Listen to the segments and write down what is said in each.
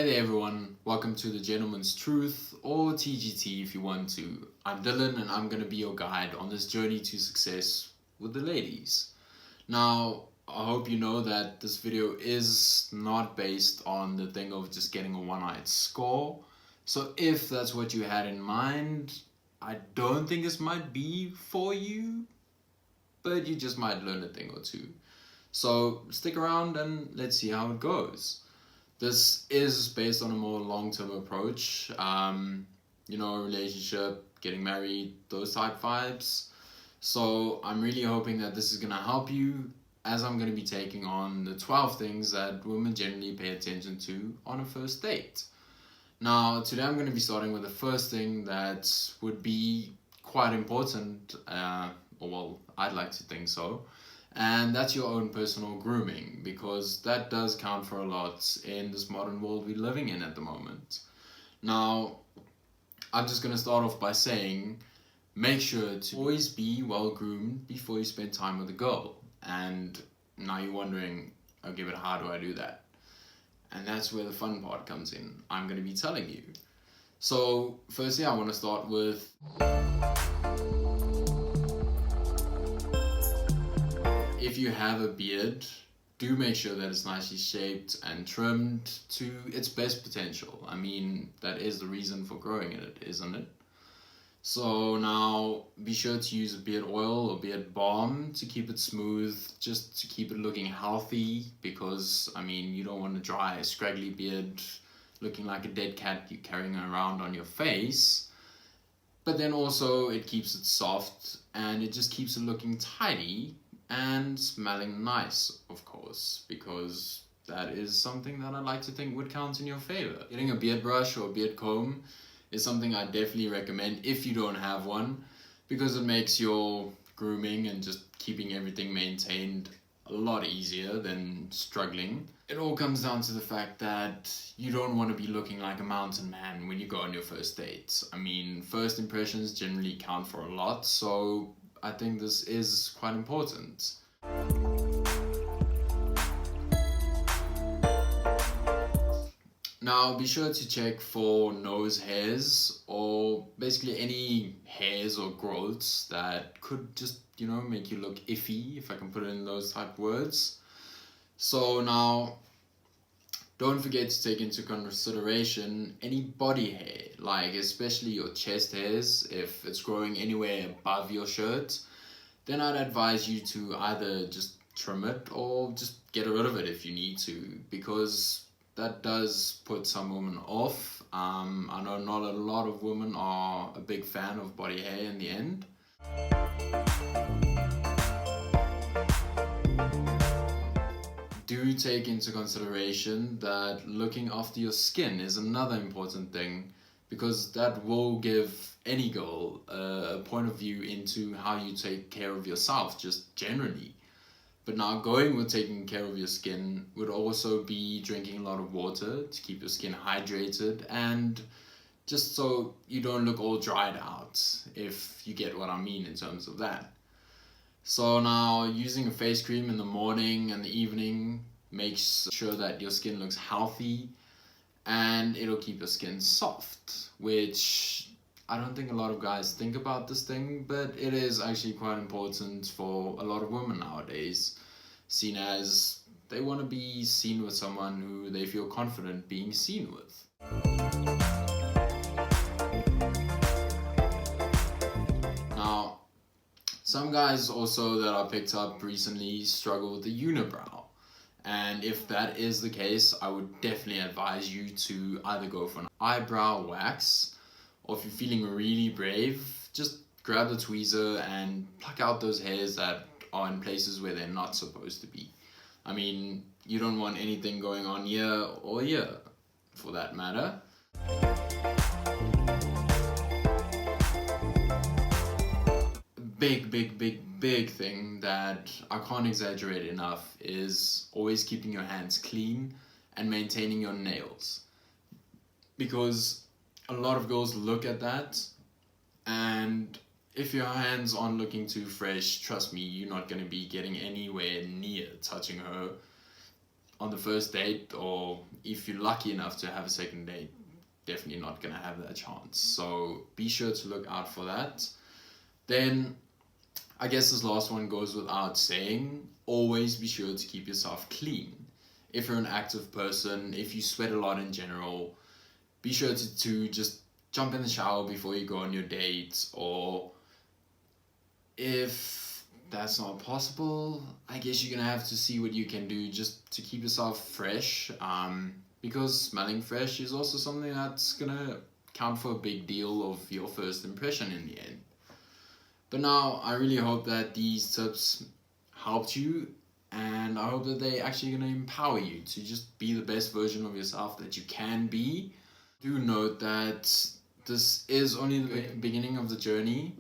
Hey there everyone, welcome to the Gentleman's Truth, or TGT if you want to. I'm Dylan and I'm going to be your guide on this journey to success with the ladies. Now, I hope you know that this video is not based on the thing of just getting a one-eyed score. So if that's what you had in mind, I don't think this might be for you, but you just might learn a thing or two. So stick around and let's see how it goes. This is based on a more long-term approach, relationship, getting married, those type vibes. So I'm really hoping that this is going to help you, as I'm going to be taking on the 12 things that women generally pay attention to on a first date. Now, today I'm going to be starting with the first thing that would be quite important, I'd like to think so. And that's your own personal grooming, because that does count for a lot in this modern world we're living in at the moment. Now, I'm just going to start off by saying, make sure to always be well groomed before you spend time with a girl. And now you're wondering, okay, but how do I do that? And that's where the fun part comes in. I'm going to be telling you. So, firstly, I want to start with if you have a beard, do make sure that it's nicely shaped and trimmed to its best potential. I mean, that is the reason for growing it, isn't it? So now, be sure to use a beard oil or beard balm to keep it smooth, just to keep it looking healthy, because, you don't want a dry, scraggly beard looking like a dead cat you're carrying around on your face. But then also, it keeps it soft, and it just keeps it looking tidy and smelling nice, of course, because that is something that I like to think would count in your favor. Getting a beard brush or a beard comb is something I definitely recommend if you don't have one, because it makes your grooming and just keeping everything maintained a lot easier than struggling. It all comes down to the fact that you don't want to be looking like a mountain man when you go on your first date. First impressions generally count for a lot, so I think this is quite important. Now, be sure to check for nose hairs, or basically any hairs or growths that could just, make you look iffy, if I can put it in those type words. So now, don't forget to take into consideration any body hair, like especially your chest hairs. If it's growing anywhere above your shirt, then I'd advise you to either just trim it or just get rid of it if you need to, because that does put some women off. I know not a lot of women are a big fan of body hair in the end. Do take into consideration that looking after your skin is another important thing, because that will give any girl a point of view into how you take care of yourself, just generally. But now, going with taking care of your skin would also be drinking a lot of water to keep your skin hydrated, and just so you don't look all dried out, if you get what I mean in terms of that. So now, using a face cream in the morning and the evening makes sure that your skin looks healthy, and it'll keep your skin soft, which I don't think a lot of guys think about this thing, but it is actually quite important for a lot of women nowadays, seen as they want to be seen with someone who they feel confident being seen with. Now, some guys also that I picked up recently struggle with the unibrow. And if that is the case, I would definitely advise you to either go for an eyebrow wax, or if you're feeling really brave, just grab the tweezer and pluck out those hairs that are in places where they're not supposed to be. You don't want anything going on here or here, for that matter. Big thing that I can't exaggerate enough is always keeping your hands clean and maintaining your nails, because a lot of girls look at that, and if your hands aren't looking too fresh, trust me, you're not going to be getting anywhere near touching her on the first date, or if you're lucky enough to have a second date, definitely not gonna have that chance. So be sure to look out for that. Then I guess this last one goes without saying, always be sure to keep yourself clean. If you're an active person, if you sweat a lot in general, be sure to just jump in the shower before you go on your date. Or if that's not possible, I guess you're gonna have to see what you can do just to keep yourself fresh, because smelling fresh is also something that's gonna count for a big deal of your first impression in the end. But now I really hope that these tips helped you, and I hope that they actually gonna empower you to just be the best version of yourself that you can be. Do note that this is only the beginning of the journey.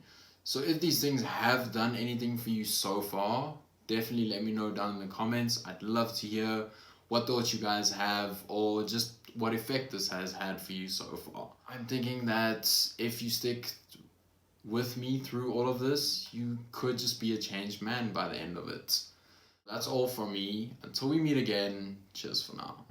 So if these things have done anything for you so far, definitely let me know down in the comments. I'd love to hear what thoughts you guys have, or just what effect this has had for you so far. I'm thinking that if you stick with me through all of this, you could just be a changed man by the end of it. That's all from me. Until we meet again, cheers for now.